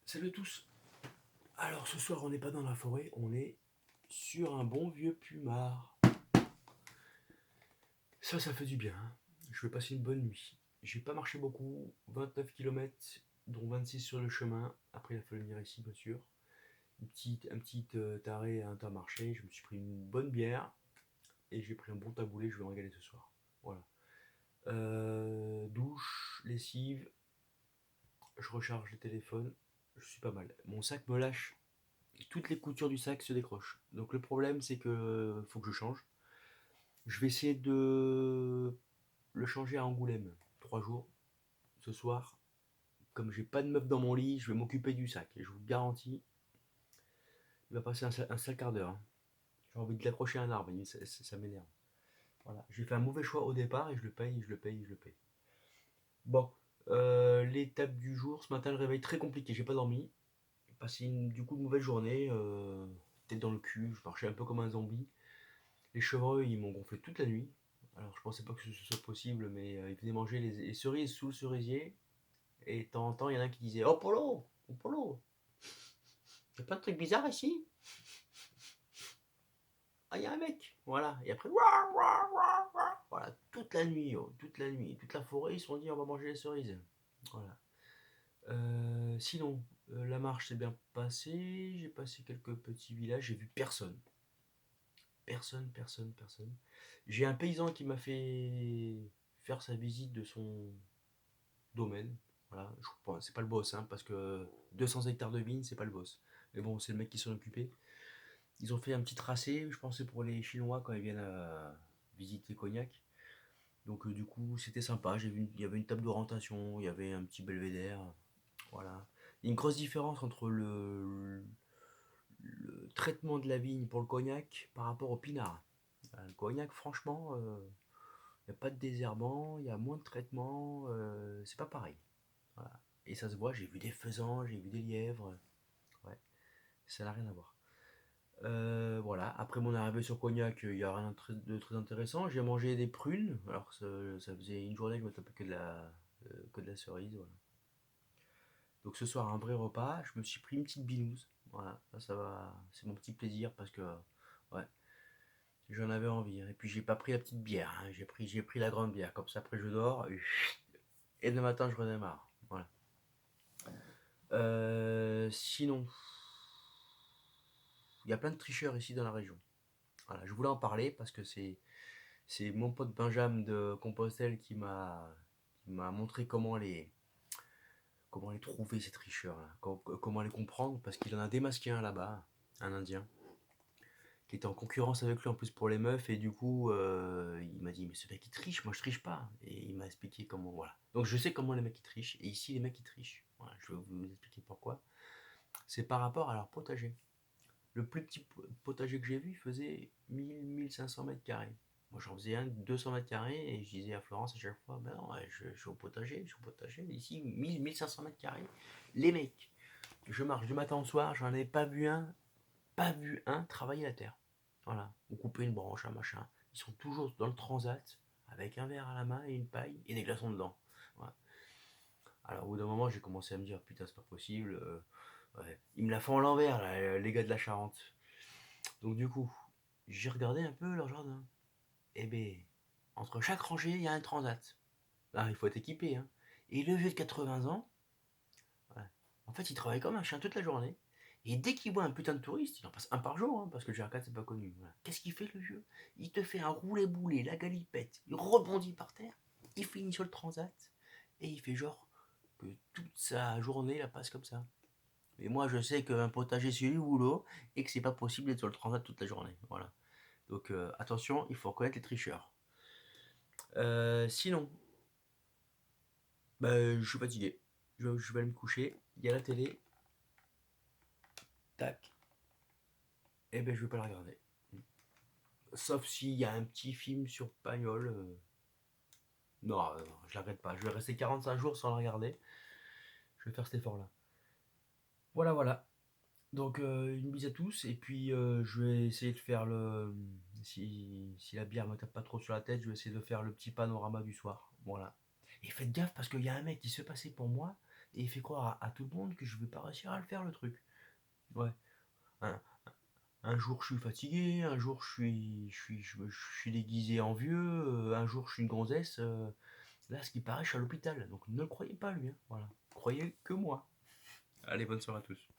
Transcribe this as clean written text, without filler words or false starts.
Salut à tous. Alors ce soir on n'est pas dans la forêt, on est sur un bon vieux plumard. Ça fait du bien, hein. Je vais passer une bonne nuit. J'ai pas marché beaucoup, 29 km, dont 26 sur le chemin. Après il a fallu venir ici bien sûr. Un petit arrêt à Intermarché, je me suis pris une bonne bière et j'ai pris un bon taboulé, je vais me régaler ce soir. Voilà. Douche, lessive, je recharge le téléphone, je suis pas mal. Mon sac me lâche, toutes les coutures du sac se décrochent. Donc le problème c'est que faut que je change. Je vais essayer de le changer à Angoulême. 3 jours ce soir. Comme j'ai pas de meuf dans mon lit, je vais m'occuper du sac. Et je vous le garantis, il va passer un sale quart d'heure, hein. J'ai envie de l'accrocher à un arbre, ça m'énerve. Voilà. J'ai fait un mauvais choix au départ et je le paye, je le paye, je le paye. Bon, l'étape du jour, ce matin le réveil très compliqué, j'ai pas dormi. J'ai passé du coup une mauvaise journée, tête dans le cul, je marchais un peu comme un zombie. Les chevreuils, ils m'ont gonflé toute la nuit. Alors, je pensais pas que ce soit possible, mais ils venaient manger les cerises sous le cerisier. Et de temps en temps, il y en a un qui disait: Oh Polo, oh Polo, y a pas de trucs bizarres ici? Ah, il y a un mec. Voilà. Et après, ouah, ouah, ouah, ouah. Voilà, toute la nuit, oh, toute la nuit, toute la forêt, ils se sont dit: On va manger les cerises. Voilà. Sinon, la marche s'est bien passée. J'ai passé quelques petits villages, j'ai vu personne. Personne, personne, personne. J'ai un paysan qui m'a fait faire sa visite de son domaine. Voilà, c'est pas le boss, hein, parce que 200 hectares de vignes, c'est pas le boss. Mais bon, c'est le mec qui s'en occupait. Ils ont fait un petit tracé, je pensais pour les Chinois quand ils viennent visiter Cognac. Donc du coup, c'était sympa. Il y avait une table d'orientation, il y avait un petit belvédère. Voilà. Il y a une grosse différence entre le traitement de la vigne pour le cognac par rapport au pinard. Le cognac, franchement, il n'y a pas de désherbant, il y a moins de traitement, c'est pas pareil. Voilà. Et ça se voit, j'ai vu des faisans, j'ai vu des lièvres. Ouais, ça n'a rien à voir. Voilà, après mon arrivée sur Cognac, il n'y a rien de très intéressant. J'ai mangé des prunes, alors ça faisait une journée que je me tapais que de la cerise. Voilà. Donc ce soir, un vrai repas, je me suis pris une petite binouse. Voilà, ça va, c'est mon petit plaisir parce que ouais, j'en avais envie, hein. Et puis j'ai pas pris la petite bière, hein. J'ai pris la grande bière. Comme ça, après je dors et le matin je redémarre. Voilà. Sinon, il y a plein de tricheurs ici dans la région. Voilà, je voulais en parler parce que c'est mon pote Benjamin de Compostelle qui m'a montré comment les trouver ces tricheurs là, comment les comprendre parce qu'il en a démasqué un là-bas, un Indien qui était en concurrence avec lui en plus pour les meufs et du coup il m'a dit mais ce mec il triche, moi je triche pas et il m'a expliqué comment voilà. Donc je sais comment les mecs ils trichent et ici les mecs ils trichent. Voilà, je vais vous expliquer pourquoi. C'est par rapport à leur potager. Le plus petit potager que j'ai vu faisait 1000-1500 mètres carrés. Moi, j'en faisais un de 200 mètres carrés et je disais à Florence à chaque fois: Ben non, ouais, je suis au potager, je suis au potager. Ici, 1000-1500 mètres carrés. Les mecs, je marche du matin au soir, j'en ai pas vu un travailler la terre. Voilà, ou couper une branche, un machin. Ils sont toujours dans le transat avec un verre à la main et une paille et des glaçons dedans. Voilà. Alors, au bout d'un moment, j'ai commencé à me dire: Putain, c'est pas possible. Ouais. Ils me la font à l'envers, là, les gars de la Charente. Donc du coup, j'ai regardé un peu leur jardin. Et ben, entre chaque rangée, il y a un transat. Là, il faut être équipé, hein. Et le vieux de 80 ans, ouais, en fait, il travaille comme un chien toute la journée. Et dès qu'il voit un putain de touriste, il en passe un par jour, hein, parce que le GR4, c'est pas connu. Voilà. Qu'est-ce qu'il fait, le vieux? Il te fait un roulé-boulé, la galipette, il rebondit par terre, il finit sur le transat, et il fait genre que toute sa journée la passe comme ça. Mais moi, je sais qu'un potager, c'est du boulot, et que c'est pas possible d'être sur le transat toute la journée. Voilà. Donc attention, il faut reconnaître les tricheurs. Sinon, bah, je suis fatigué. Je vais aller me coucher. Il y a la télé. Tac. Et ben je vais pas la regarder. Sauf s'il y a un petit film sur Pagnol. Non, je la regarde pas. Je vais rester 45 jours sans la regarder. Je vais faire cet effort-là. Voilà, voilà. Donc une bise à tous. Et puis je vais essayer de faire le... Si la bière me tape pas trop sur la tête, je vais essayer de faire le petit panorama du soir. Voilà. Et faites gaffe parce qu'il y a un mec qui se fait passer pour moi et il fait croire à tout le monde que je vais pas réussir à le faire le truc. Ouais. Un, un jour je suis fatigué, un jour je suis déguisé en vieux, un jour je suis une gonzesse. Là, ce qui paraît, je suis à l'hôpital. Donc ne le croyez pas lui, hein. Voilà. Croyez que moi. Allez, bonne soirée à tous.